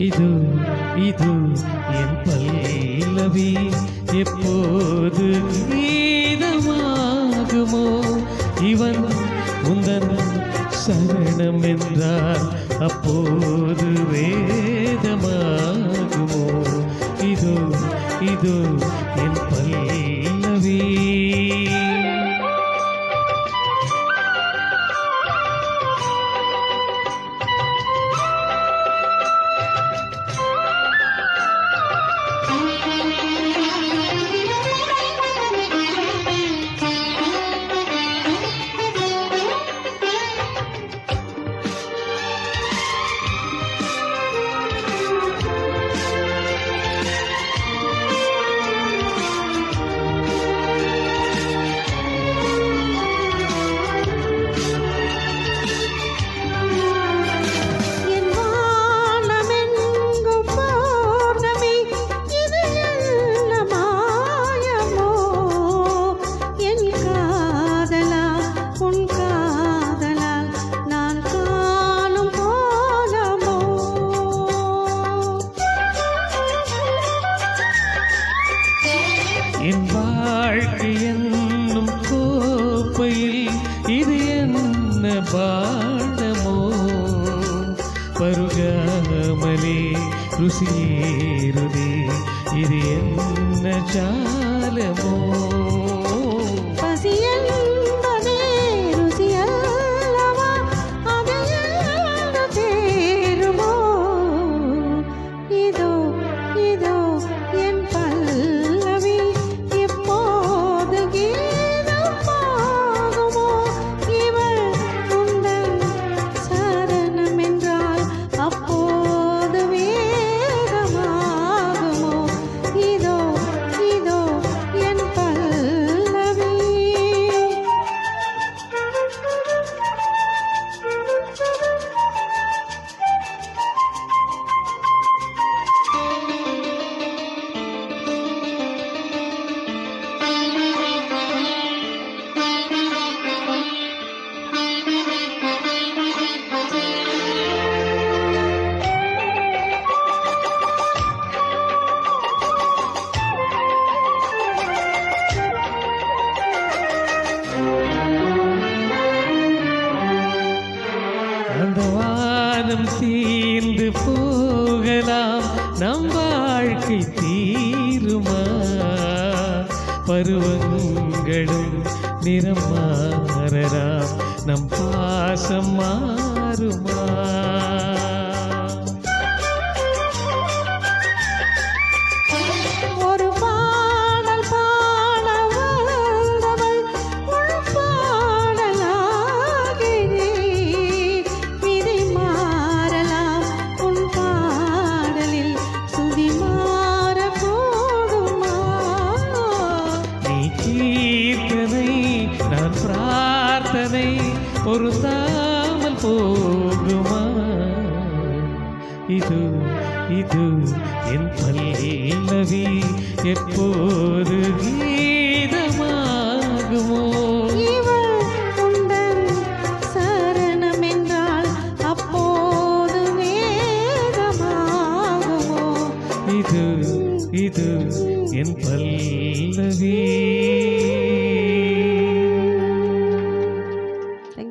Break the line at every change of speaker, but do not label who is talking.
இது இது என் பல்லவி எப்போது கீதமாகுமோ இவன் முந்தன் சரணம் என்றால் அப்போது வேதமாகுமோ இது இது என் பல்லவி என் வாழ்க்கை என்னும் கோப்பையில் இது என்ன பாடமோ பருகாமலே ருசியேறுதே இது என்ன ஜாலமோ அந்த வானம் தீர்ந்து போகலாம் நம் வாழ்க்கை தீருமா பருவங்களும் நிறம் மாறலாம் நம் பாசம் மாறுமா நான் பிரார்த்தனை பொருந்தாமல் போகுமா இது இது என் பல்லவி எப்போது